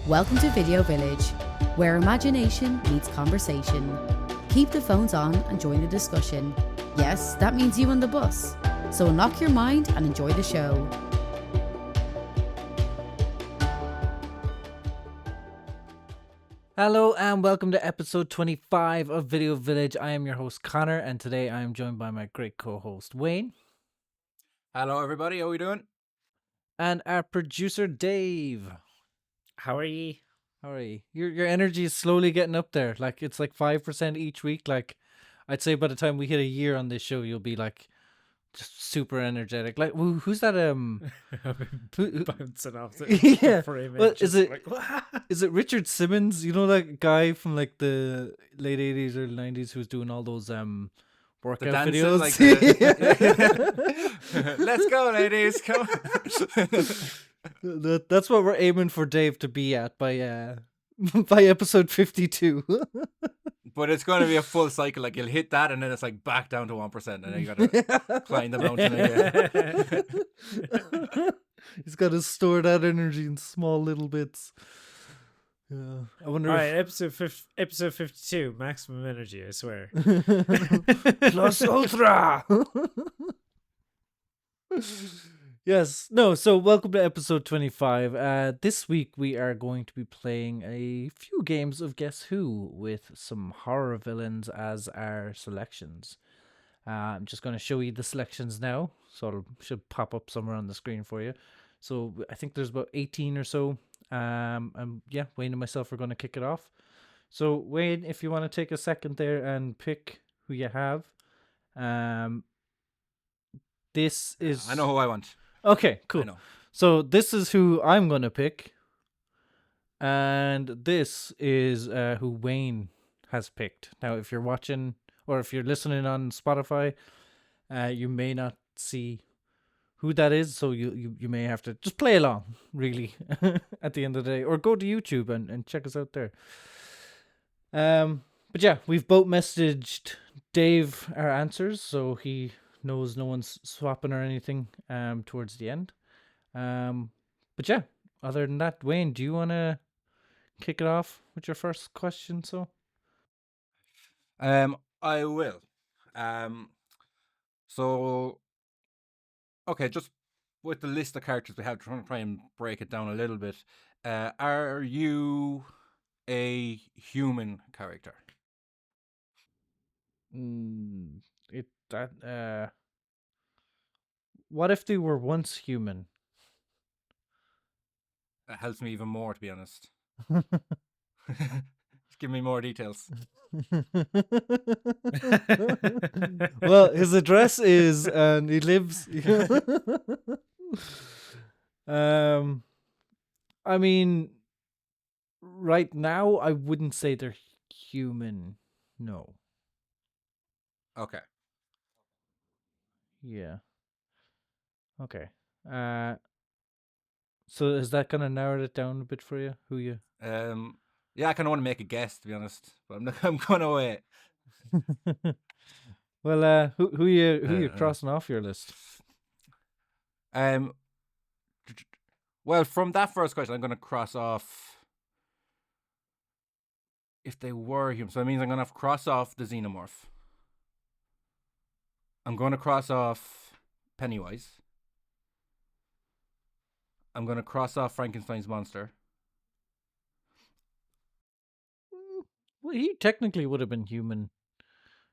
Welcome to Video Village, where imagination meets conversation. Keep the phones on and join the discussion. Yes, that means you on the bus. So unlock your mind and enjoy the show. Hello and welcome to episode 25 of Video Village. I am your host Connor, and today I am joined by my great co-host Wayne Hello, everybody. How are we doing? and our producer Dave. How are ye? How are you? Your energy is slowly getting up there. Like it's like 5% each week. Like I'd say by the time we hit a year on this show, you'll be like just super energetic. Like who's that? I've been Who- bouncing off the Yeah. frame. Well, just is it- like, Is it Richard Simmons? You know that guy from like the late 80s or 90s who's doing all those workout dancing, videos. like Let's go, ladies. Come. That's what we're aiming for Dave to be at by by episode 52. But it's going to be a full cycle. Like you'll hit that, and then it's like back down to 1%, and then you got to climb the mountain again. He's got to store that energy in small little bits. Yeah, I wonder All right, episode 52, maximum energy. I swear. if plus ultra. Yes, no. So welcome to episode 25. This week we are going to be playing a few games of Guess Who with some horror villains as our selections. I'm just going to show you the selections now, so it should pop up somewhere on the screen for you. So I think there's about 18 or so. And yeah, Wayne and myself are going to kick it off. So Wayne, if you want to take a second there and pick who you have. This is I know who I want. okay, cool. I know. So this is who I'm going to pick. And this is who Wayne has picked. Now, if you're watching or if you're listening on Spotify, you may not see who that is, so you may have to just play along, really, at the end of the day, or go to YouTube and check us out there. But yeah, we've both messaged Dave our answers, so he knows no one's swapping or anything towards the end. But yeah, other than that, Wayne, do you want to kick it off with your first question? So I will. So, okay, just with the list of characters we have, try and break it down a little bit. Are you a human character? what if they were once human? That helps me even more, to be honest. Just give me more details. Well, his address is, and he lives. I mean, right now, I wouldn't say they're human. No. Okay. Yeah. Okay. So is that gonna narrow it down a bit for you? Who you? Yeah, I kind of want to make a guess, to be honest, but I'm not. I'm gonna wait. Well, who you Uh, crossing off your list? Well, from that first question, I'm gonna cross off if they were human. So that means I'm gonna have to cross off the xenomorph. I'm gonna cross off Pennywise. I'm gonna cross off Frankenstein's monster. Well, he technically would have been human.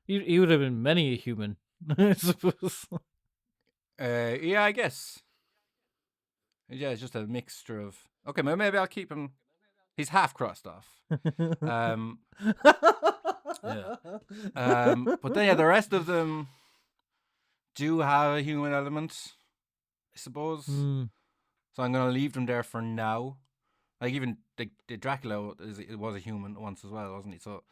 He would have been many a human, I suppose. Yeah, I guess. Yeah, it's just a mixture of. Okay, maybe I'll keep him. He's half crossed off. Yeah. But then, yeah, the rest of them do have a human element, I suppose. Mm, So I'm gonna leave them there for now. Like even the Dracula it was a human once as well, wasn't he? So,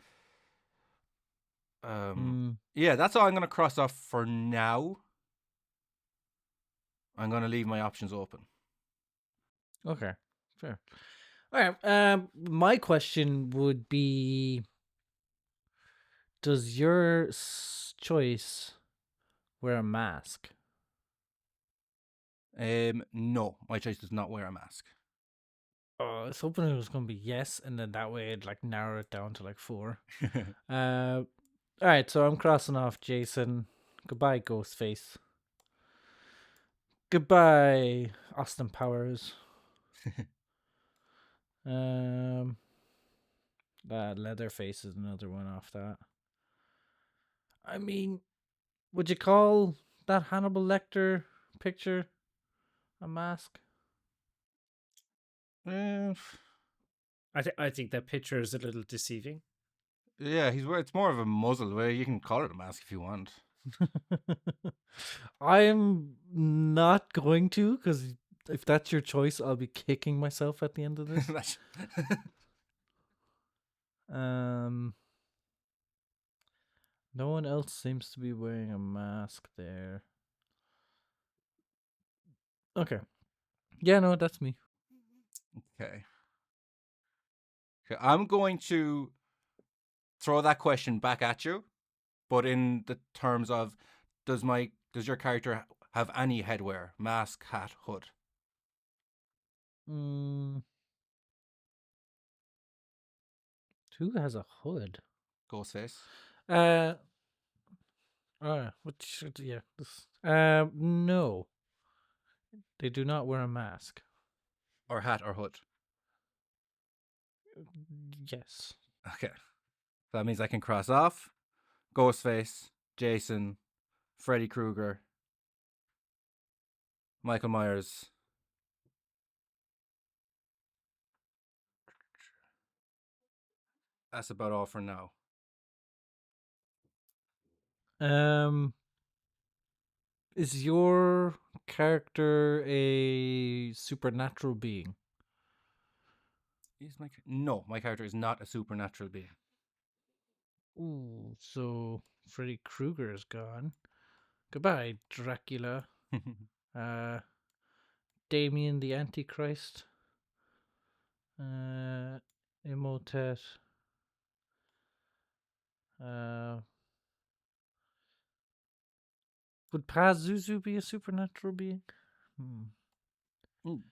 yeah, that's all I'm gonna cross off for now. I'm gonna leave my options open. okay, fair. All right. My question would be: does your choice wear a mask? No, my choice does not wear a mask. Oh, I was hoping it was going to be yes, and then that way I'd like narrow it down to like 4. All right, so I'm crossing off Jason. Goodbye, Ghostface. Goodbye, Austin Powers. That Leatherface is another one off that. I mean, would you call that Hannibal Lecter picture a mask? I think that picture is a little deceiving. Yeah, it's more of a muzzle. Where you can call it a mask if you want. I'm not going to, because if that's your choice, I'll be kicking myself at the end of this. No one else seems to be wearing a mask there. Okay. Yeah, no, that's me. Okay. Okay, I'm going to throw that question back at you, but in the terms of does your character have any headwear, mask, hat, hood? Who has a hood? Ghostface Yeah. No, they do not wear a mask. or hat or hood? Yes. Okay, so that means I can cross off Ghostface, Jason, Freddy Krueger, Michael Myers. That's about all for now. Is your character a supernatural being? No, my character is not a supernatural being. Ooh, so Freddy Krueger is gone. Goodbye, Dracula. Damien the Antichrist. Imhotep. Would Pazuzu be a supernatural being?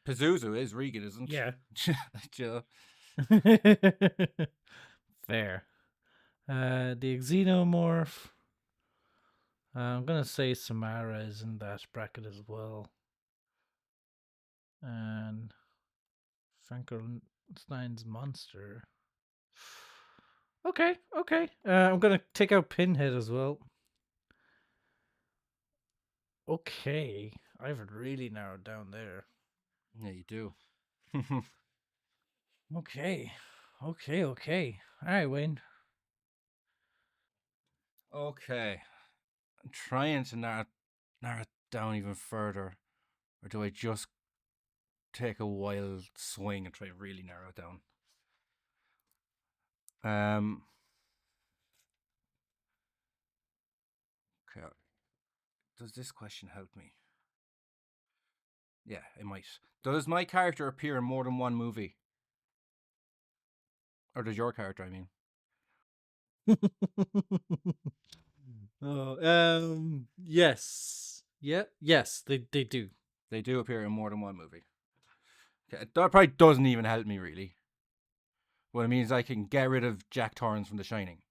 Pazuzu is Regan, isn't? Yeah. Jill. Fair. The Xenomorph. I'm gonna say Samara is in that bracket as well. And Frankenstein's monster. Okay. I'm gonna take out Pinhead as well. Okay, I've really narrowed down there. Yeah, you do. Okay. All right, Wayne. Okay. I'm trying to narrow it down even further. Or do I just take a wild swing and try to really narrow it down? Okay. Does this question help me? Yeah, it might. Does my character appear in more than one movie? Or does your character, I mean? Yes. Yeah, yes, they do. They do appear in more than one movie. Okay, that probably doesn't even help me, really. What it means is I can get rid of Jack Torrance from The Shining.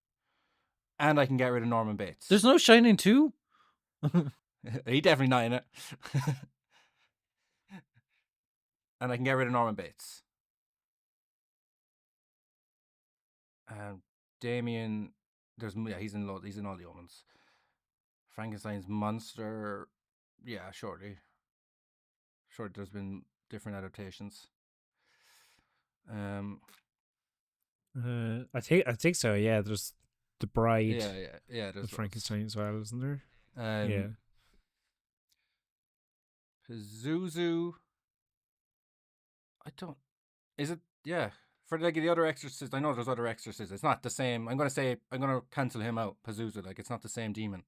And I can get rid of Norman Bates. There's no Shining 2? He definitely not in it. And I can get rid of Norman Bates. Damien, he's in all the Omens. Frankenstein's monster, yeah, surely. Sure, there's been different adaptations. I think so. Yeah, there's the Bride, yeah. the There's Frankenstein as well, isn't there? yeah. Pazuzu. I don't. Is it? Yeah. For like the other Exorcist, I know there's other Exorcists. It's not the same. I'm gonna cancel him out. Pazuzu, like it's not the same demon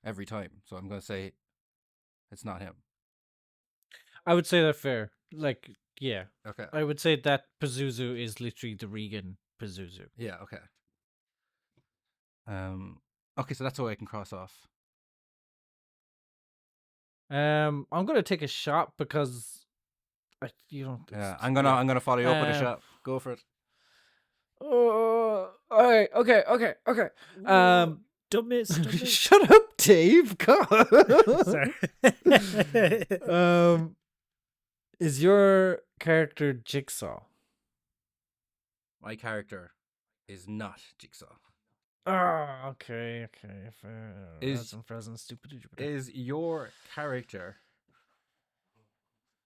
every time. So I'm gonna say it's not him. I would say that fair. Like, yeah. Okay. I would say that Pazuzu is literally the Regan Pazuzu. Yeah. Okay. Okay, so that's all I can cross off. I'm gonna take a shot because You don't. Yeah, it's- I'm gonna follow you up with a shot. Go for it. All right. Okay. Don't miss. Don't miss. Shut up, Dave. God. Sorry. Is your character Jigsaw? My character is not Jigsaw. Oh, okay. Fair. Is- That's unpleasant, stupid. Is your character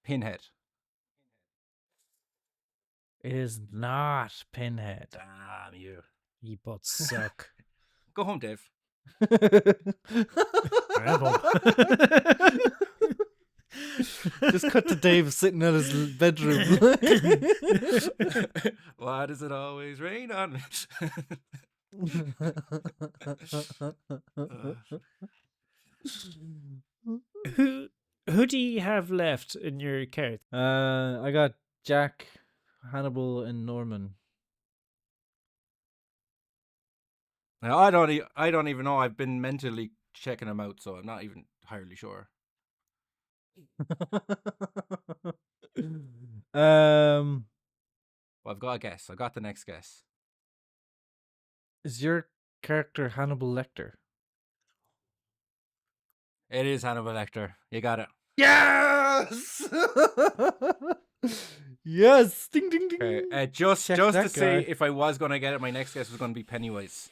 Pinhead? It is not Pinhead. Damn you. You both suck. Go home, Dave. I am home. Just cut to Dave sitting in his bedroom. Why does it always rain on me? Who do you have left in your character? I got Jack, Hannibal, and Norman. Now, I don't even know. I've been mentally checking them out, so I'm not even entirely sure. um, Well, I've got a guess. I got the next guess. is your character Hannibal Lecter? It is Hannibal Lecter. You got it. Yes. Yes. Ding ding ding. Okay. Just Check to that see guy. if I was gonna get it, my next guess was gonna be Pennywise.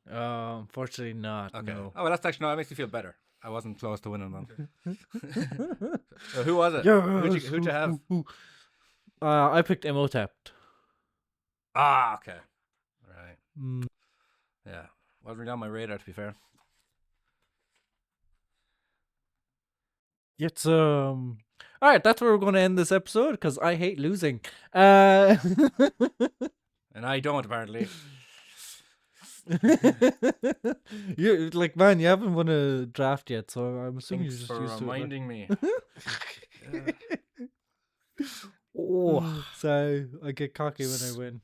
Unfortunately not. Okay. No. Oh, well, that's actually no. That makes me feel better. I wasn't close to winning then. So who was it? Yes. Who'd you have? I picked Emotep. Ah, okay. Right. Mm. Yeah. Wasn't really on my radar, to be fair. It's all right. That's where we're going to end this episode because I hate losing. And I don't, apparently. You like, man, you haven't won a draft yet, so I'm assuming Thanks you're just for used to it. reminding me. Oh, so I get cocky when I win.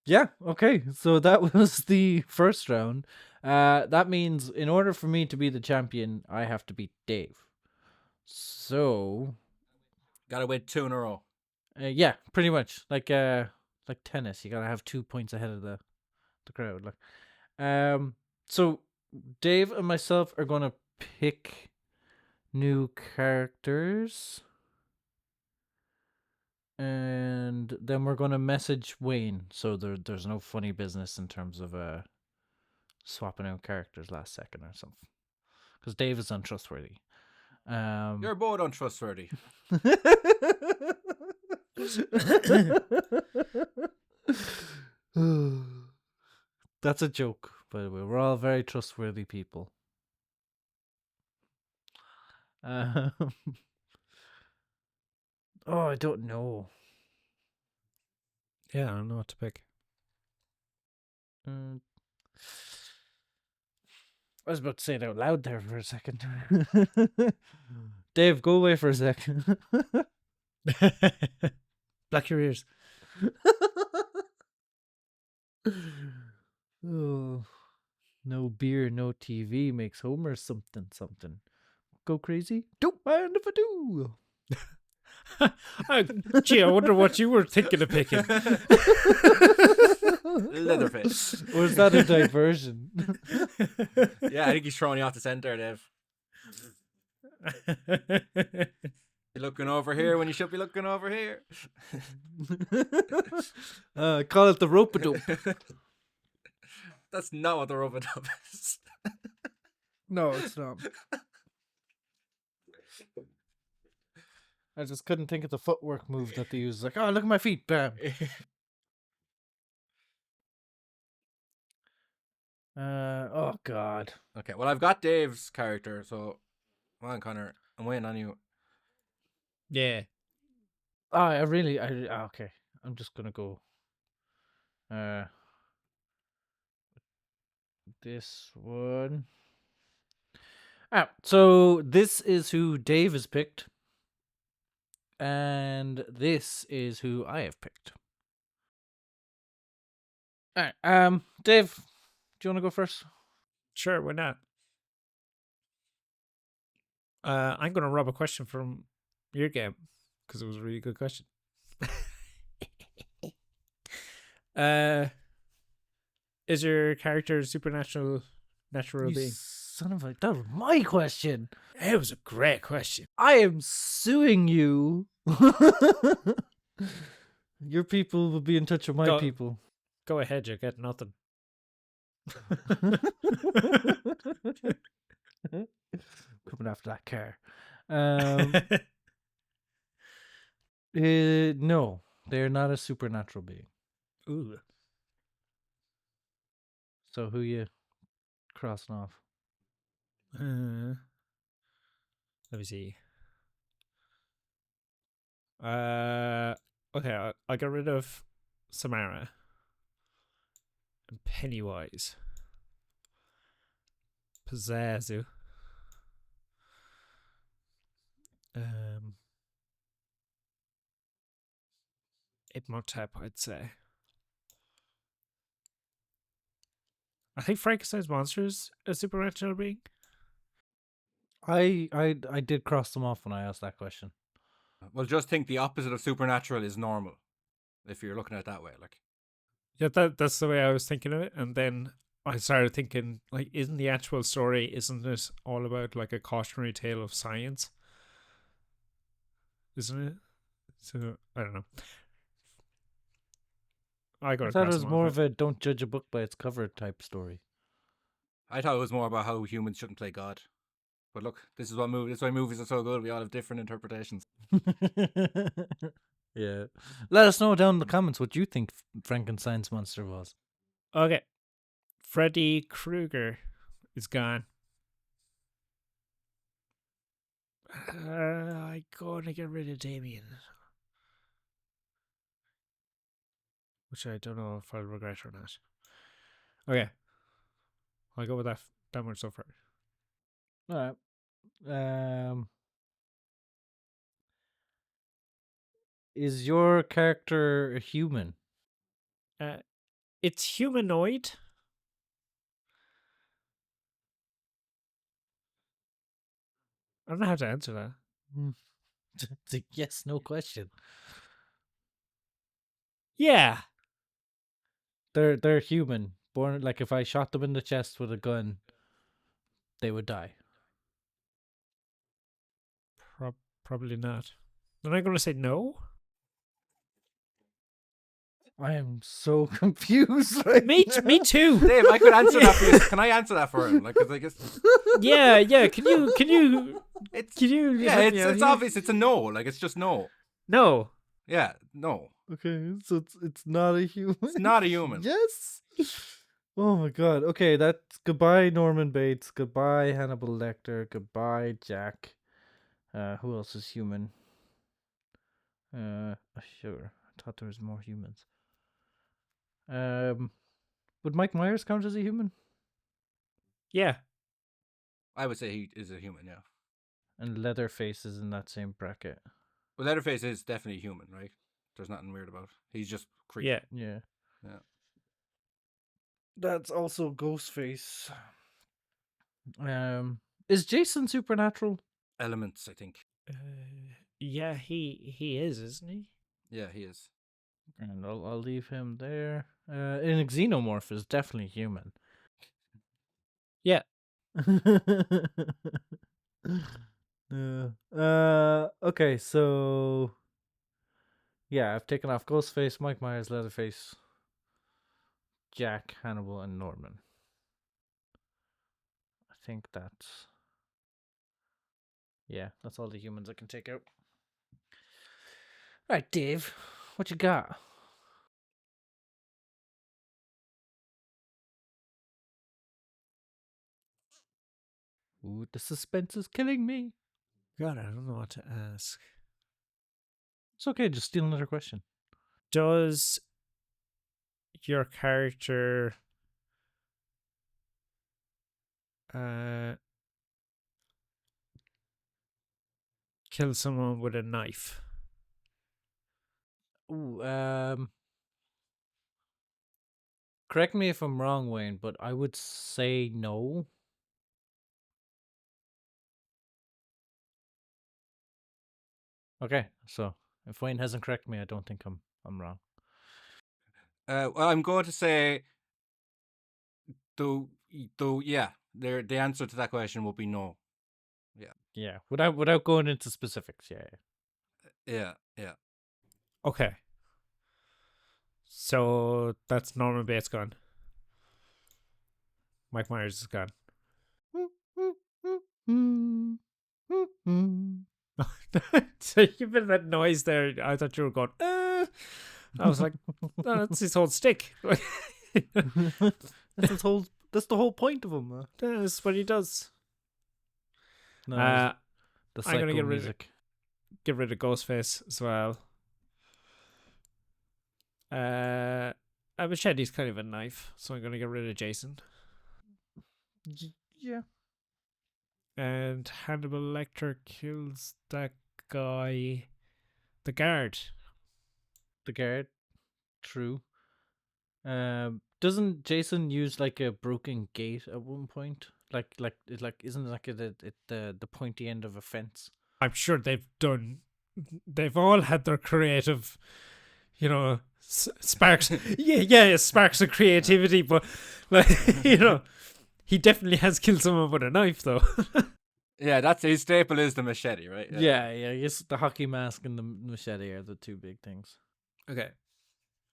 Yeah, okay. So that was the first round. That means in order for me to be the champion, I have to beat Dave. So, Gotta win 2 in a row. yeah, pretty much like tennis. You gotta have 2 points ahead of the crowd. Like, so Dave and myself are gonna pick new characters. And then we're gonna message Wayne, so there's no funny business in terms of swapping out characters last second or something, because Dave is untrustworthy. You're both untrustworthy. That's a joke, by the way. We're all very trustworthy people. Oh, I don't know. Yeah, I don't know what to pick. I was about to say it out loud there for a second. Dave, go away for a second. Black your ears. Oh, no beer, no TV makes Homer something. Go crazy? Don't mind if I do. Gee, I wonder what you were thinking of picking. Leatherface. Or is that a diversion? Yeah, I think he's throwing you off the center, Dave. You're looking over here when you should be looking over here. Call it the rope-a-dope. That's not what the robot is. No, it's not. I just couldn't think of the footwork move that they use. Like, oh, look at my feet, bam. Oh God. Okay, well, I've got Dave's character, so come on, Connor. I'm waiting on you. Yeah. Oh, okay. I'm just gonna go. This one. So this is who Dave has picked. And this is who I have picked. Alright, Dave, do you want to go first? Sure, why not? I'm going to rob a question from your game because it was a really good question. Is your character a supernatural natural You being? son of a... That was my question. It was a great question. I am suing you. Your people will be in touch with my Go- people. Go ahead, you get nothing. Coming after that car. No, they're not a supernatural being. Ooh. So who you crossing off? Let me see. Okay, I'll get rid of Samara and Pennywise. Pizzazu. Imhotep, I'd say. I think Frankenstein's monster is a supernatural being. I did cross them off when I asked that question. Well, just think the opposite of supernatural is normal, if you're looking at it that way. Like, Yeah, that's the way I was thinking of it, and then I started thinking, like, isn't the actual story, isn't it all about like a cautionary tale of science? Isn't it? So I don't know. I got I to thought it cross was them more off. of a don't judge a book by its cover type story. I thought it was more about how humans shouldn't play God. But look, this is why movies are so good. We all have different interpretations. Yeah. Let us know down in the comments what you think Frankenstein's monster was. Okay, Freddy Krueger is gone. I'm gonna get rid of Damien, which I don't know if I'll regret or not. Okay, I'll go with that much so far. All right. Is your character a human? It's humanoid. I don't know how to answer that. It's a yes, no question. Yeah, They're human. Born like if I shot them in the chest with a gun, they would die. probably not. Then I'm gonna say no. I am so confused right Me now. too. Dave, I could answer that for you. Can I answer that for him? Like, 'cause I guess Yeah. Can you it's yeah, yeah, help me out it's here? obvious. It's a no. Like, it's just no. No. Yeah, no. Okay, so it's not a human. It's not a human. Yes. Oh my god. Okay, that's goodbye Norman Bates. Goodbye Hannibal Lecter. Goodbye Jack. Who else is human? Sure. I thought there was more humans. Would Mike Myers count as a human? Yeah. I would say he is a human. Yeah. And Leatherface is in that same bracket. Well, Leatherface is definitely human, right? There's nothing weird about it. He's just creepy. Yeah. Yeah. Yeah. That's also Ghostface. Is Jason supernatural? Elements, I think. Yeah. He is, isn't he? Yeah, he is. And I'll leave him there. An xenomorph is definitely human. Yeah. Okay, so yeah, I've taken off Ghostface, Mike Myers, Leatherface, Jack, Hannibal, and Norman. I think that's that's all the humans I can take out. All right, Dave, what you got? Ooh, the suspense is killing me. God, I don't know what to ask. It's okay, just steal another question. Does your character kill someone with a knife? Ooh, correct me if I'm wrong, Wayne, but I would say no. Okay, so if Wayne hasn't corrected me, I don't think I'm wrong. Well, I'm going to say, though, yeah, the answer to that question will be no. Yeah, without going into specifics. Yeah. Yeah. Okay. So that's Norman Bates gone. Mike Myers is gone. So you made that noise there. I thought you were going. I was like, oh, that's his whole stick. That's the whole point of him. That's what he does. No, Uh, the I'm gonna psycho get music. rid of Ghostface as well. A machete's kind of a knife, so I'm gonna get rid of Jason. Yeah. And Hannibal Lecter kills that guy, the guard. The guard. True. Doesn't Jason use like a broken gate at one point? Isn't it like the pointy end of a fence? I'm sure they've all had their creative, sparks. yeah, sparks of creativity, but like, he definitely has killed someone with a knife, though. Yeah, that's his staple is the machete, right? Yeah. Yes, the hockey mask and the machete are the two big things. Okay.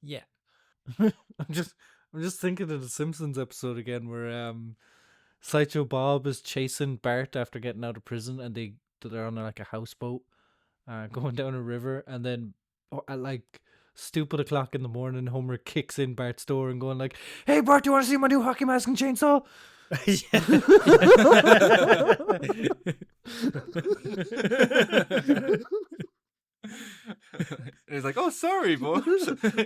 Yeah. I'm just thinking of the Simpsons episode again where Sideshow Bob is chasing Bart after getting out of prison, and they're on like a houseboat, going down a river, and then at like stupid o'clock in the morning, Homer kicks in Bart's door and going like, "Hey Bart, do you want to see my new hockey mask and chainsaw?" And he's like, "Oh, sorry, boss."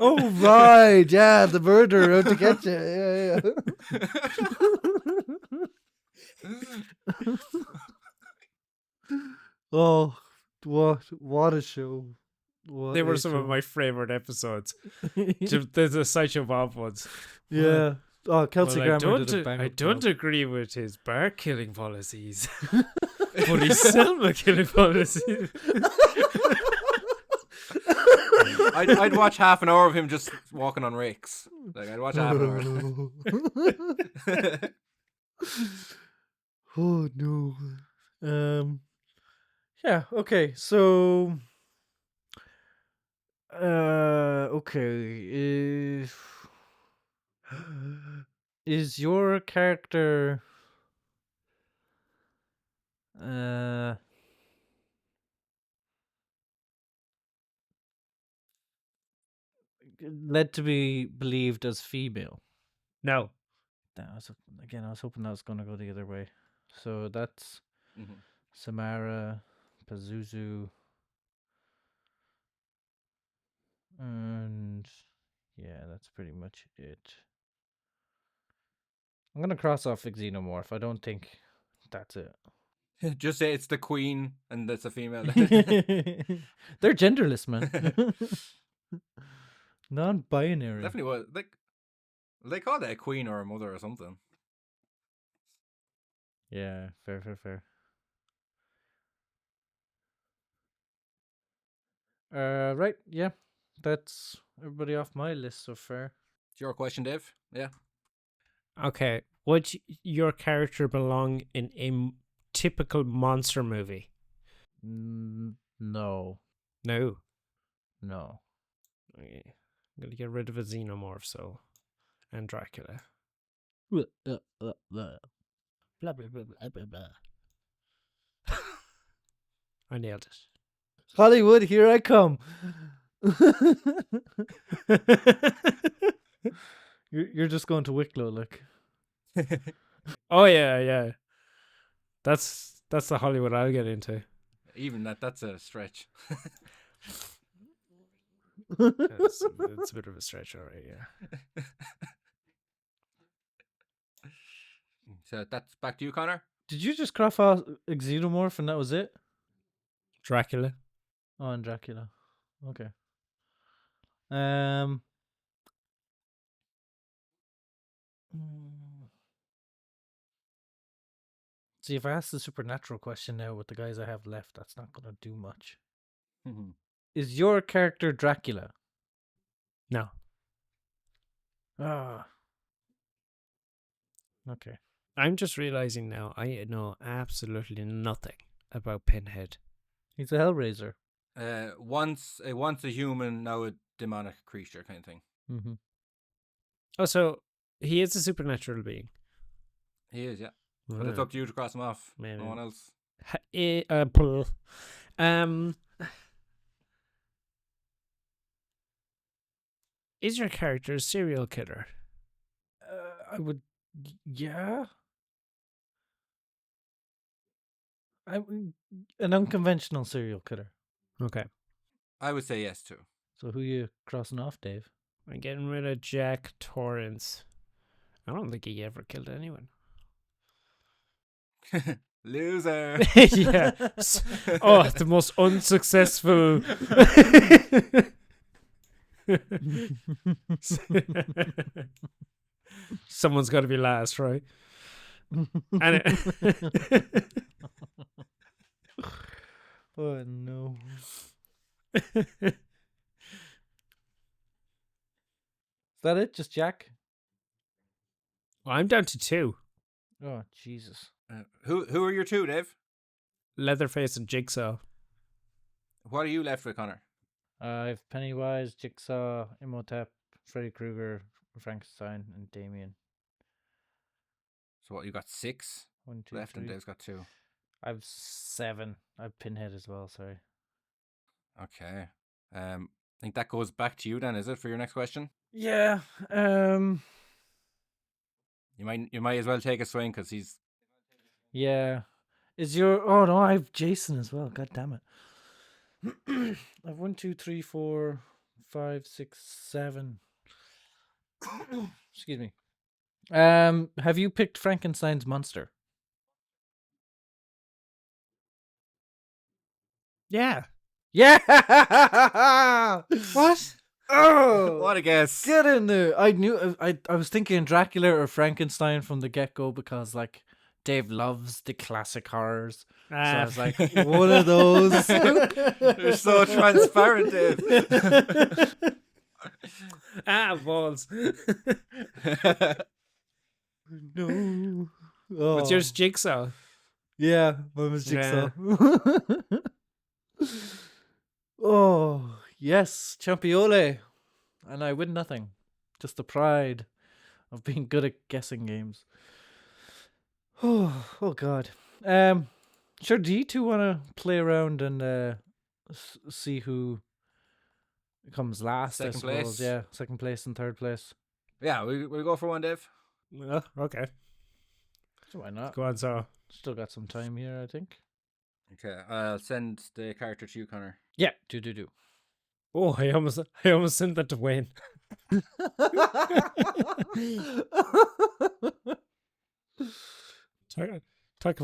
Oh right, yeah, the murderer out to get you. Oh, what a show! They were some of my favorite episodes. There's the Sideshow Bob ones. Yeah. Oh, Kelsey Well, Grammer did a bang. I don't agree with his bar killing policies, but his Selma killing policies. I'd watch half an hour of him just walking on rakes. Like I'd watch half an hour. Oh no. Yeah. Okay. So. Okay. Is your character led to be believed as female? No. I was hoping that was going to go the other way. So that's Mhm. Samara, Pazuzu, and yeah, that's pretty much it. I'm gonna cross off Xenomorph. I don't think that's it. Just say it's the queen and it's a female. They're genderless, man. Non-binary. Definitely was. They call it a queen or a mother or something. Yeah, fair. Right, yeah. That's everybody off my list so far. It's your question, Dave. Yeah. Okay. Would your character belong in a typical monster movie? No. No. Okay. I'm gonna get rid of a xenomorph, and Dracula. Blah. Blah blah blah blah blah blah. I nailed it. Hollywood, here I come. You're just going to Wicklow, like. Oh yeah. That's the Hollywood I'll get into. Even that's a stretch. It's a bit of a stretch, alright. Yeah. So that's back to you, Connor. Did you just cross off Xenomorph and that was it? Dracula. Oh, and Dracula. Okay. mm, See, if I ask the supernatural question now with the guys I have left, that's not going to do much. Is your character Dracula? No. Ah. Okay. I'm just realizing now I know absolutely nothing about Pinhead. He's a Hellraiser. Once a human, now a demonic creature kind of thing. Mm-hmm. Oh, so he is a supernatural being. He is, yeah. But it's up to you to cross him off. Maybe. No one else. Is your character a serial killer? I would. Yeah. An unconventional serial killer. Okay. I would say yes too. So who you crossing off, Dave? I'm getting rid of Jack Torrance. I don't think he ever killed anyone. Loser. Yeah. Oh, the most unsuccessful. Someone's got to be last, right? And Oh no. Is that it? Just Jack? well, I'm down to 2. Oh Jesus. Who are your two, Dave? Leatherface and Jigsaw. What are you left with, Connor? I've Pennywise, Jigsaw, Imhotep, Freddy Krueger, Frankenstein, and Damien. So what, you got 6 1, 2, left 3. and Dave's got 2. I've 7. I've Pinhead as well. Sorry. Okay. I think that goes back to you then, is it, for your next question? Yeah. You might as well take a swing because he's... Yeah. Is your? Oh no, I have Jason as well. God damn it. I've 1, 2, 3, 4, 5, 6, 7. Excuse me. Have you picked Frankenstein's monster? Yeah. Yeah. What? Oh, What a guess. get in there! I knew. I was thinking Dracula or Frankenstein from the get go because like Dave loves the classic horrors. So I was like, one of those. You're so transparent, Dave. Balls. No. What's yours, Jigsaw? Yeah, mine was Jigsaw. Oh, yes, Champiole. And I win nothing. Just the pride of being good at guessing games. Oh God. Sure, do you two want to play around and see who comes last, I Second suppose? place? Yeah, second place and third place. Yeah, we'll go for one, Dave. Okay. So why not? Go on, so. Still got some time here, I think. Okay, I'll send the character to you, Connor. Yeah, do. Oh, I almost sent that to Wayne. Talk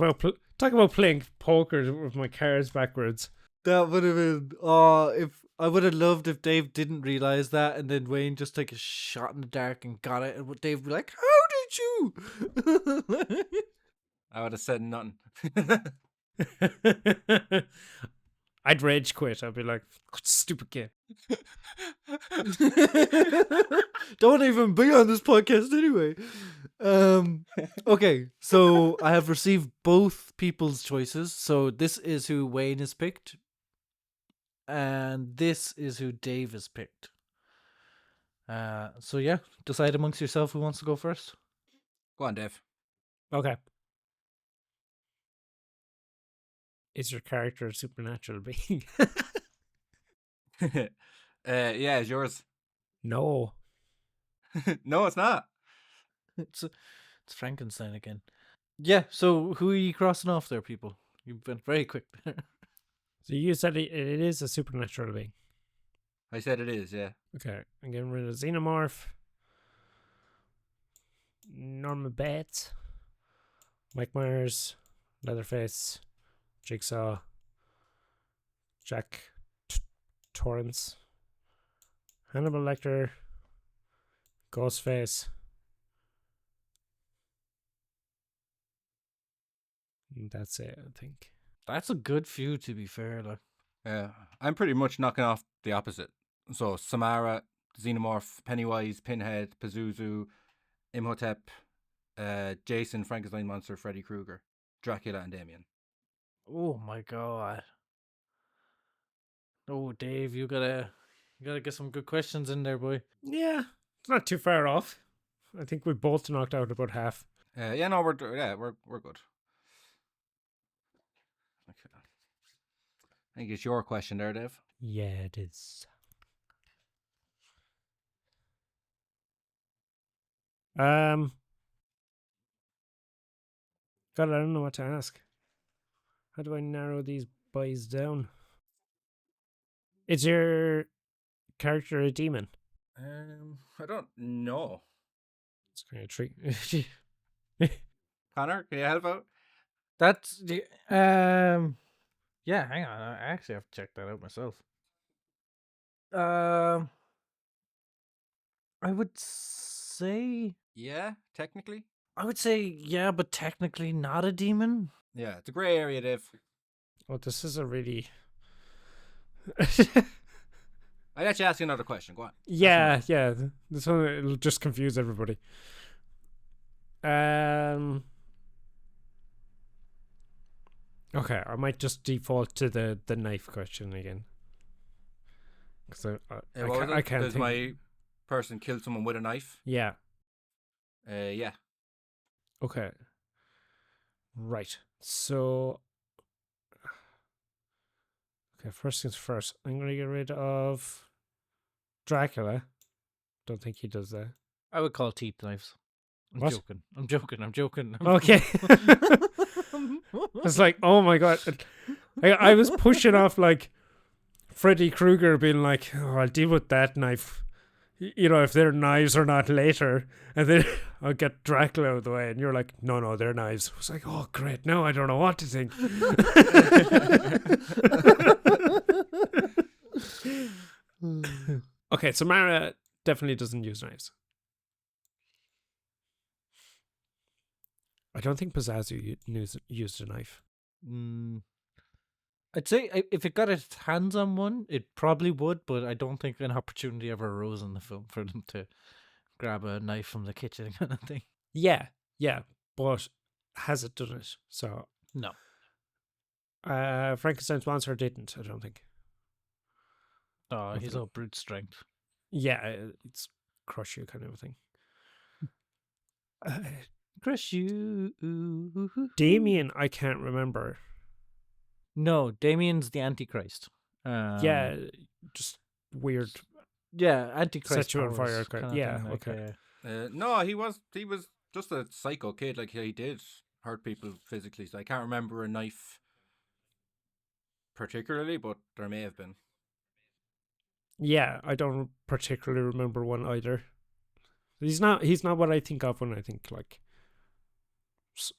about playing poker with my cards backwards. That would have been if I would have loved if Dave didn't realize that and then Wayne just took a shot in the dark and got it and would Dave be like, "How did you?" I would have said nothing. I'd rage quit. I'd be like, stupid game. Don't even be on this podcast anyway. Okay, so I have received both people's choices. So this is who Wayne has picked, and this is who Dave has picked. So yeah, decide amongst yourself who wants to go first. Go on, Dave. Okay. Is your character a supernatural being? Yeah, it's yours. No. No, it's not. It's Frankenstein again. Yeah. So who are you crossing off there, people? You've been very quick there. So you said it is a supernatural being. I said it is, yeah. Okay. I'm getting rid of Xenomorph. Norma Bates. Mike Myers. Leatherface. Jigsaw. Jack Torrance. Hannibal Lecter. Ghostface. And that's it, I think. That's a good few, to be fair. Like, I'm pretty much knocking off the opposite. So Samara, Xenomorph, Pennywise, Pinhead, Pazuzu, Imhotep, Jason, Frankenstein Monster, Freddy Krueger, Dracula, and Damien. Oh my god. Oh, Dave, you gotta get some good questions in there, boy. Yeah, it's not too far off. I think we both knocked out about half. Yeah, no, we're good. Okay. I think it's your question there, Dave. Yeah, it is. God, I don't know what to ask. How do I narrow these boys down? Is your character a demon? I don't know. It's kind of tricky. Connor, can you help out? That's the yeah, hang on. I actually have to check that out myself. I would say Yeah, technically. yeah, but technically not a demon. Yeah, it's a grey area, Dave. Oh, this is a really. I'll let you ask you another question. Go on. Yeah. This one it'll just confuse everybody. Okay, I might just default to the knife question again. Because I can't Does think. my person kill someone with a knife? Yeah. Yeah. Okay. Right. So. Okay, first things first. I'm gonna get rid of Dracula. Don't think he does that. I would call teeth knives. What? I'm joking. Okay. It's like, oh my god. I was pushing off like Freddy Krueger being like, oh, I'll deal with that knife. You know, if they're knives or not later. And then I'll get Dracula out of the way. And you're like, no, they're knives. I was like, oh, great. Now I don't know what to think. Okay, so Mara definitely doesn't use knives. I don't think Pazuzu used a knife. I'd say if it got its hands on one, it probably would, but I don't think an opportunity ever arose in the film for them to grab a knife from the kitchen kind of thing. Yeah, but has it done it? So no. Frankenstein's monster didn't. I don't think. Oh, he's all brute strength. Yeah, it's crush you kind of a thing. Crush you. Damien, I can't remember. No, Damien's the Antichrist. Yeah, just weird. Yeah, Antichrist. Set you on fire. Yeah, thing, like, okay. No, he was just a psycho kid. Like he did hurt people physically. So I can't remember a knife particularly, but there may have been. Yeah, I don't particularly remember one either. He's not what I think of when I think like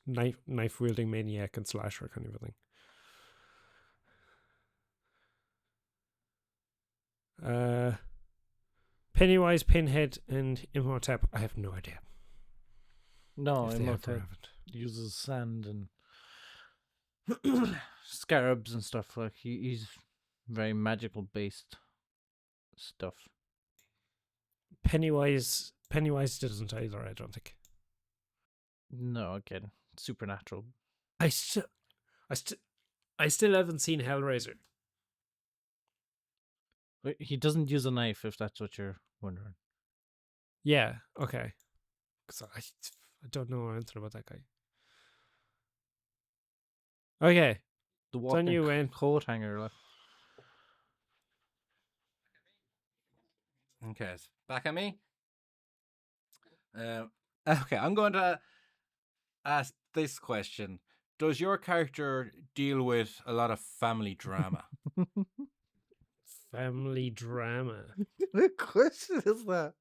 knife wielding maniac and slasher kind of a thing. Pennywise, Pinhead, and Imhotep. I have no idea. No, if they ever Imhotep haven't. uses sand and scarabs and stuff. Like he's very magical based stuff. Pennywise doesn't either, I don't think. No, again, supernatural. I still haven't seen Hellraiser. But he doesn't use a knife, if that's what you're wondering. Yeah, okay. Because I don't know anything about that guy. Okay. The on walking you, Wayne. coat hanger. Like. Okay, it's back at me. Okay, I'm going to ask this question. Does your character deal with a lot of family drama? Family drama. What question is that?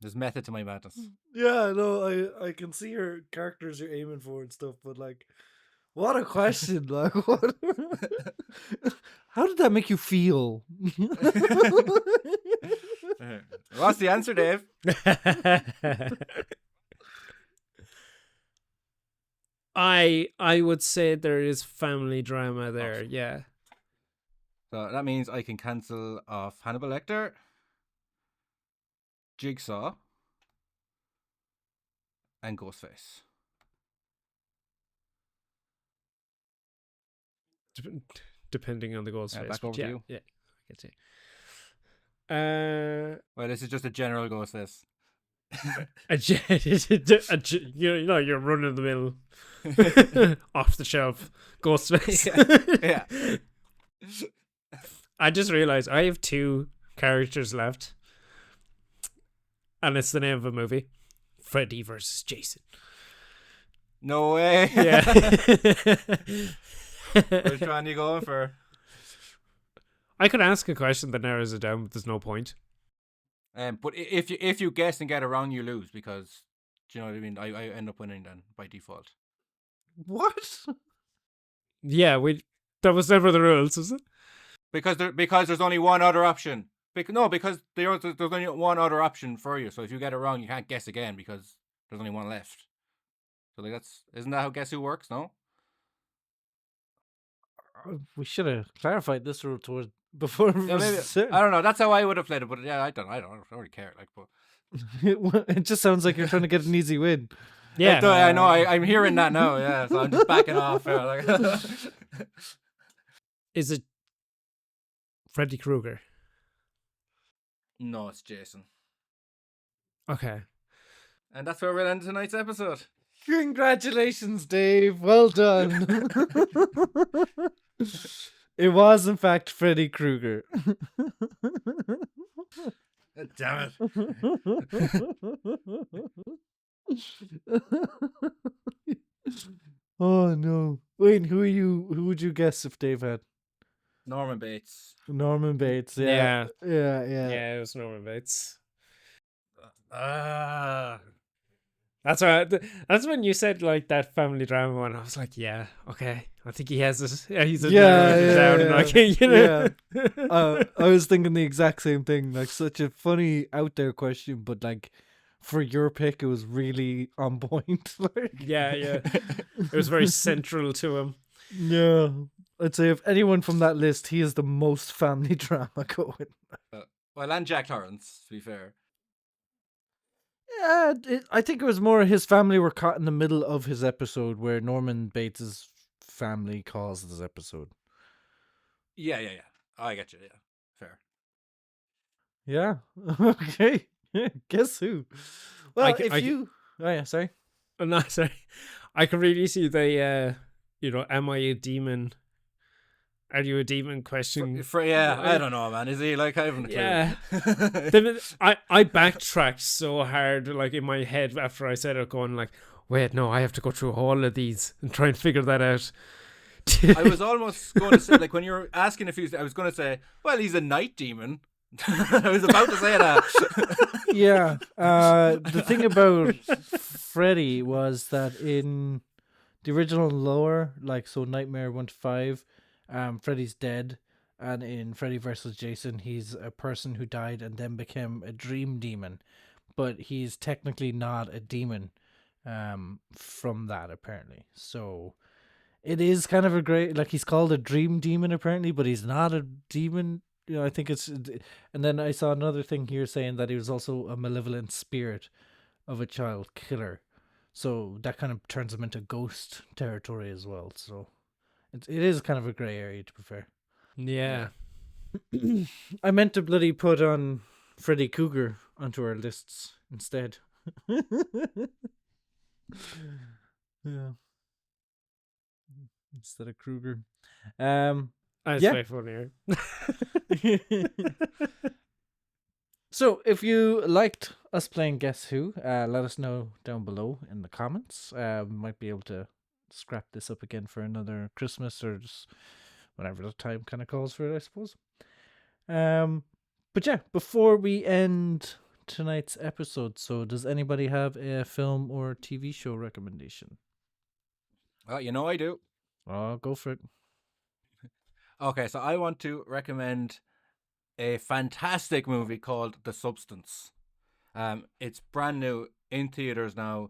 There's method to my madness. Yeah, no, I can see your characters you're aiming for and stuff, but like, what a question! Like, what? How did that make you feel? What's the answer, Dave? I would say there is family drama there, Awesome. yeah. So that means I can cancel off Hannibal Lecter, Jigsaw, and Ghostface. Depending on the goals Yeah, face. back But over to you. Yeah, I can see. Well, this is just a general Ghostface. You're running the mill, off the shelf, Ghostface. Yeah. I just realized I have 2 characters left, and it's the name of a movie: Freddy versus Jason. No way. Yeah. Which one are you going for? I could ask a question that narrows it down, but there's no point. But if you guess and get it wrong, you lose because do you know what I mean? I end up winning then by default. What? Yeah, that was never the rules, was it? Because there's only one other option. Because there's only one other option for you. So if you get it wrong, you can't guess again because there's only one left. So isn't that how Guess Who works? No. We should have clarified this rule towards before. Yeah, maybe, I don't know. That's how I would have played it. But yeah, I don't really care. Like, but It just sounds like you're trying to get an easy win. Yeah. I know. I'm hearing that now. Yeah, so I'm just backing off. Yeah, like Is it Freddy Krueger? No, it's Jason. Okay. And that's where we'll end tonight's episode. Congratulations, Dave. Well done. It was, in fact, Freddy Krueger. Damn it. Oh no. Wayne, who would you guess if Dave had? Norman Bates. Norman Bates, yeah. Yeah. Yeah, it was Norman Bates. That's right. That's when you said like that family drama one. I was like, yeah, okay. I think he has this. Yeah, he's down. And like, I was thinking the exact same thing. Like, such a funny out there question, but like for your pick, it was really on point. Like, yeah. It was very central to him. yeah. I'd say if anyone from that list, he is the most family drama going. Well, and Jack Torrance, to be fair. Yeah, I think it was more his family were caught in the middle of his episode where Norman Bates's family caused this episode. Yeah. Oh, I get you. Yeah, fair. Yeah. Okay. Guess who? Well, Oh yeah, sorry. I'm not sorry. I can really see the am I a demon? Are you a demon question? I don't know, man. Is he like, I haven't a clue. Yeah. I backtracked so hard, like in my head after I said it, going like, wait, no, I have to go through all of these and try and figure that out. I was almost going to say, like, when you were asking if I was going to say, well, he's a night demon. I was about to say that. Yeah. The thing about Freddy was that in the original lore, like, so Nightmare 1 to 5, Freddy's dead, and in Freddy vs. Jason, he's a person who died and then became a dream demon, but he's technically not a demon from that, apparently. So it is kind of a great, like, he's called a dream demon apparently, but he's not a demon. I think it's, and then I saw another thing here saying that he was also a malevolent spirit of a child killer. So that kind of turns him into ghost territory as well. So it is kind of a grey area, to be fair. Yeah. I meant to bloody put on Freddy Krueger onto our lists instead. Yeah. Instead of Krueger. That's way funnier. So, if you liked us playing Guess Who, let us know down below in the comments. We might be able to scrap this up again for another Christmas or just whatever the time kind of calls for it, I suppose. But yeah, before we end tonight's episode, so does anybody have a film or TV show recommendation? Well, I do. Oh, go for it. Okay, so I want to recommend a fantastic movie called The Substance. It's brand new in theaters now,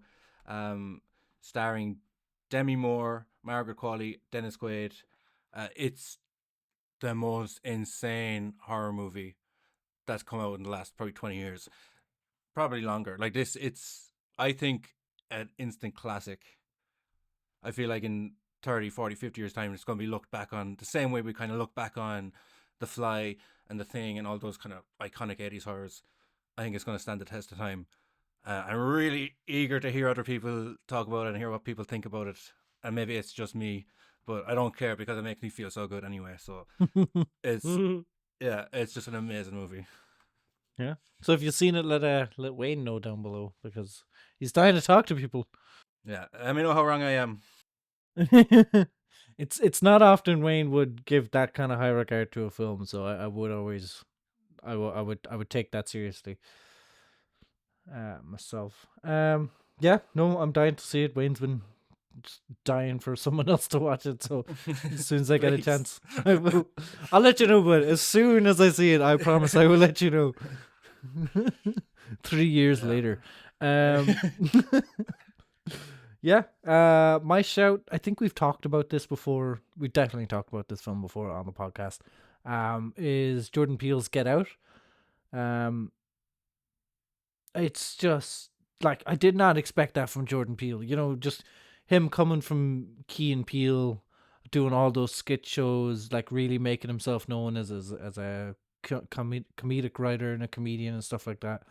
starring Demi Moore, Margaret Qualley, Dennis Quaid. It's the most insane horror movie that's come out in the last probably 20 years, probably longer. Like this, it's I think an instant classic. I feel like in 30, 40, 50 years time, it's going to be looked back on the same way we kind of look back on The Fly and The Thing and all those kind of iconic 80s horrors. I think it's going to stand the test of time. I'm really eager to hear other people talk about it and hear what people think about it. And maybe it's just me, but I don't care because it makes me feel so good anyway. So it's it's just an amazing movie. Yeah. So if you've seen it, let Wayne know down below because he's dying to talk to people. Yeah, let me know how wrong I am. It's not often Wayne would give that kind of high regard to a film, so I would always I would take that seriously. Myself. Yeah, no, I'm dying to see it. Wayne's been just dying for someone else to watch it, so as soon as I get a Please. chance, I will. I'll let you know, but as soon as I see it, I promise I will let you know. 3 years later. Yeah, my shout, I think we've talked about this before. We've definitely talked about this film before on the podcast. Is Jordan Peele's Get Out. It's just like I did not expect that from Jordan Peele. You know, just him coming from Key and Peele, doing all those skit shows, like really making himself known as a comedic writer and a comedian and stuff like that.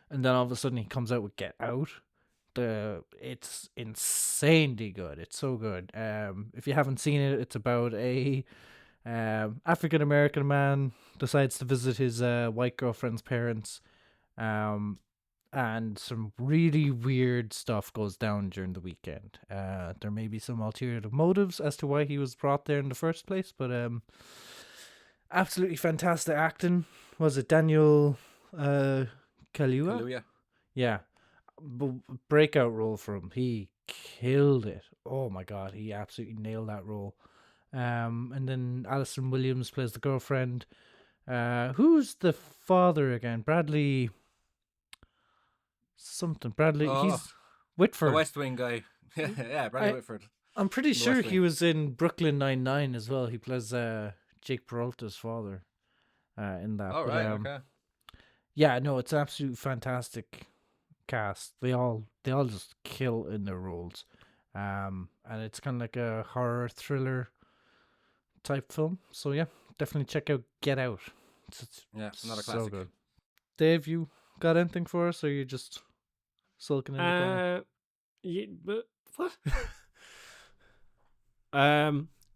And then all of a sudden he comes out with Get Out. It's insanely good. It's so good. If you haven't seen it, it's about a African American man decides to visit his white girlfriend's parents. And some really weird stuff goes down during the weekend. There may be some ulterior motives as to why he was brought there in the first place, but absolutely fantastic acting. Was it Daniel Kaluuya? Hallelujah. Yeah, breakout role for him. He killed it. Oh my god, he absolutely nailed that role. And then Alison Williams plays the girlfriend. Who's the father again? Bradley. Something. Bradley. Oh, He's Whitford. The West Wing guy. Yeah, Bradley Whitford. I'm pretty The sure West he Wing. was in Brooklyn Nine-Nine as well. He plays Jake Peralta's father in that. All But, right, okay. yeah, no, it's absolutely fantastic cast. They all just kill in their roles. And it's kind of like a horror thriller type film. So yeah, definitely check out Get Out. It's Yeah, another so classic. good. Dave, you got anything for us, or you just sulking in the corner? But what?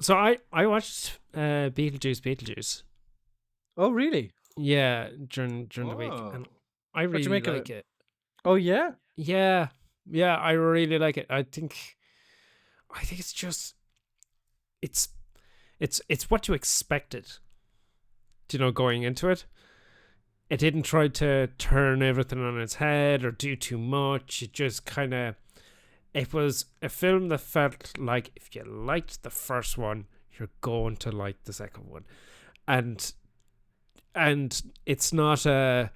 So I watched Beetlejuice. Oh, really? Yeah, during the week, Oh. and I What'd you really make of like it. Oh, yeah? Yeah, I really like it. I think it's just it's what you expected. You know, going into it. It didn't try to turn everything on its head or do too much. It just kind of... It was a film that felt like if you liked the first one, you're going to like the second one. And it's not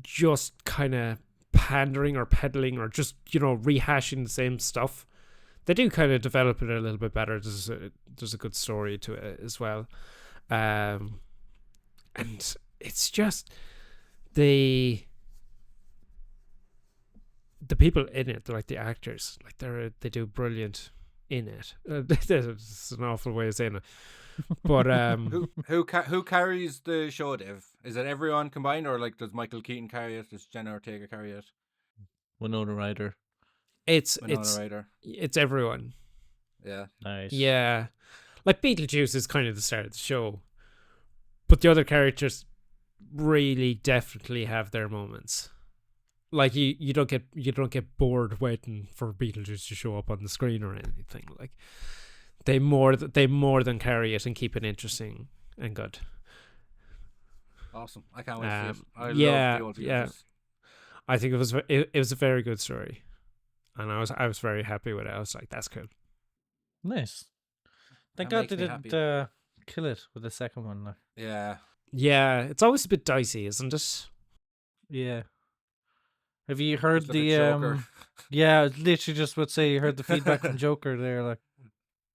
just kind of pandering or peddling or just, you know, rehashing the same stuff. They do kind of develop it a little bit better. There's a good story to it as well. And it's just the people in it, like the actors, like they do brilliant in it. It's an awful way of saying it, but Who carries the show, Dave? Is it everyone combined, or like does Michael Keaton carry it? Does Jenna Ortega carry it? Winona Ryder. it's Winona Ryder. it's everyone. Yeah. Nice. Yeah, like Beetlejuice is kind of the start of the show, but the other characters really definitely have their moments. Like you don't get bored waiting for Beetlejuice to show up on the screen or anything. Like they more than carry it and keep it interesting and good. Awesome. I can't wait to see it. I yeah, love the old yeah. Beetlejuice. I think it was a very good story, and I was very happy with it. I was like, that's cool. Nice. Thank That God makes they me didn't happy. kill it with the second one. Like. Yeah. Yeah, it's always a bit dicey, isn't it? Yeah. Have you heard Just look at the Joker. Yeah, I was literally just would say you heard the feedback from Joker there, like.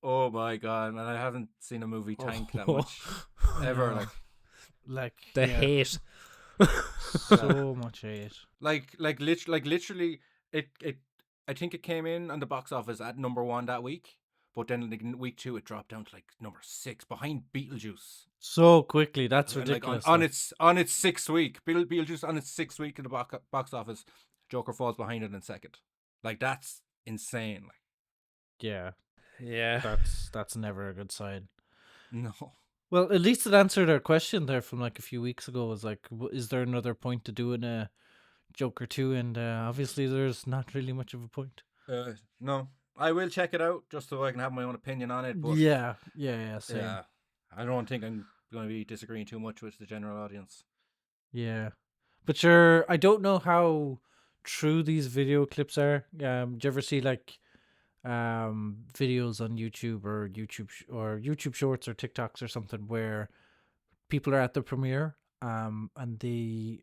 Oh my god, man! I haven't seen a movie tank that much ever. No. Like The yeah, hate. so much hate. Literally, it. I think it came in on the box office at number 1 that week, but then like, in week 2 it dropped down to like number 6 behind Beetlejuice. So quickly, that's And like ridiculous. on its 6th week, Beetlejuice on its 6th week in the box office, Joker falls behind it in second. Like that's insane. Like yeah, Yeah. that's never a good sign. no. Well, at least it answered our question there from like a few weeks ago. Was like, is there another point to doing a Joker 2? And obviously, there's not really much of a point. No. I will check it out just so I can have my own opinion on it. But Yeah, same. yeah, I don't think I'm going to be disagreeing too much with the general audience. Yeah, but sure, I don't know how true these video clips are. Do you ever see like videos on YouTube or YouTube Shorts or TikToks or something where people are at the premiere and they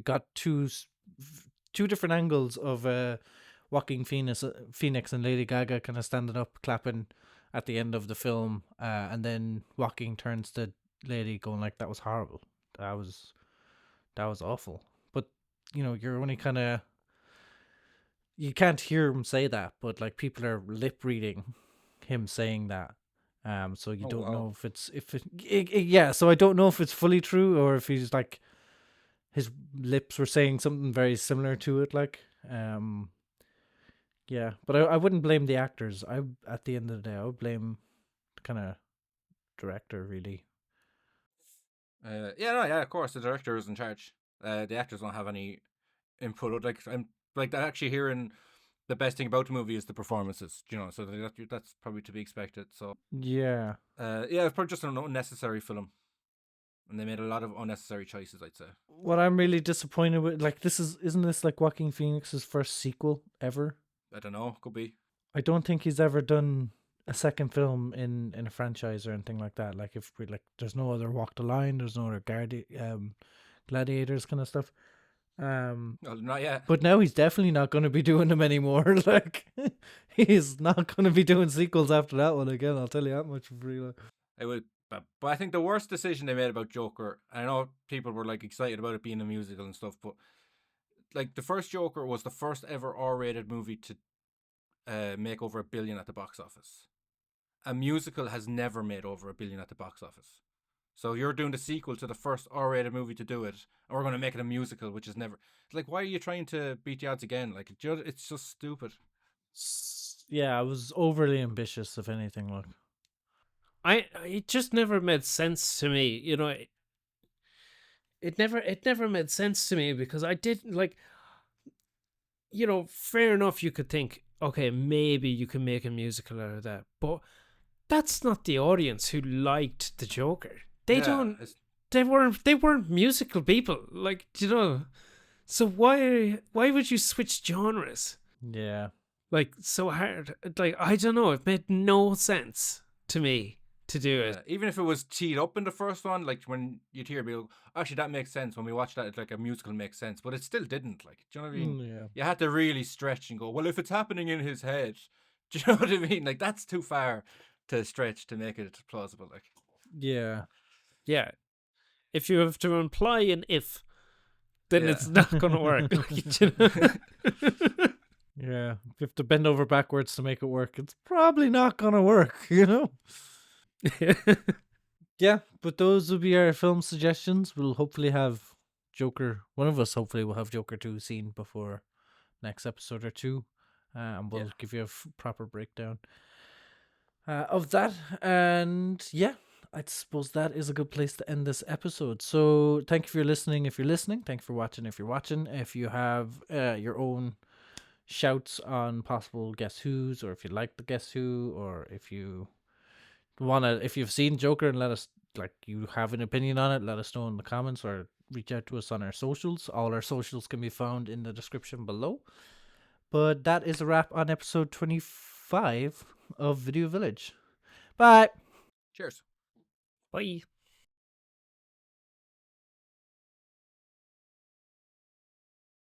got two different angles of Joaquin Phoenix and Lady Gaga kind of standing up clapping at the end of the film, and then Joaquin turns to Lady going like, that was horrible, that was awful. But you're only kind of, you can't hear him say that, but like people are lip reading him saying that. So you don't know if yeah. So I don't know if it's fully true or if he's like, his lips were saying something very similar to it. Like, yeah. But I wouldn't blame the actors. At the end of the day, I would blame the kind of director really. Yeah, of course the director is in charge. The actors don't have any input. Like I'm like actually hearing the best thing about the movie is the performances. So that's probably to be expected. So Yeah. yeah, it's probably just an unnecessary film, and they made a lot of unnecessary choices, I'd say. What I'm really disappointed with, like, isn't this like Joaquin Phoenix's first sequel ever? I don't know, could be. I don't think he's ever done a second film in a franchise or anything like that. Like, if we like, there's no other Walk the Line, there's no other Gladiators kind of stuff. Well, not yet. But now he's definitely not going to be doing them anymore. Like, he's not going to be doing sequels after that one again. I'll tell you that much for free. Like. I would, but I think the worst decision they made about Joker. I know people were like excited about it being a musical and stuff, but like the first Joker was the first ever R-rated movie to make over $1 billion at the box office. A musical has never made over $1 billion at the box office. So you're doing the sequel to the first R-rated movie to do it, and we're going to make it a musical, which is never. Like, why are you trying to beat the odds again? Like, it's just stupid. Yeah, I was overly ambitious, if anything. Look, It just never made sense to me. It never made sense to me because I didn't like. Fair enough. You could think, okay, maybe you can make a musical out of that, but that's not the audience who liked the Joker. They weren't musical people. Like, so why would you switch genres? yeah. Like, so hard. Like, I don't know. It made no sense to me to do it. Even if it was teed up in the first one, like when you'd hear people, actually that makes sense. When we watched that, it's like a musical makes sense, but it still didn't. Like, do you know what I mean? Yeah. You had to really stretch and go, well, if it's happening in his head, do you know what I mean? Like, that's too far to stretch to make it plausible. Like, Yeah. Yeah. If you have to imply an if, then Yeah. it's not going to work. Yeah. If you have to bend over backwards to make it work, it's probably not going to work, Yeah, but those will be our film suggestions. We'll hopefully have Joker. One of us hopefully will have Joker 2 seen before next episode or two. And we'll give you a proper breakdown of that. And yeah, I suppose that is a good place to end this episode. So thank you for listening if you're listening. Thank you for watching if you're watching. If you have your own shouts on possible Guess Who's, or if you like the Guess Who, or if you if you've seen Joker and let us, like, you have an opinion on it, let us know in the comments or reach out to us on our socials. All our socials can be found in the description below. But that is a wrap on episode 25 of Video Village. Bye. cheers. Bye.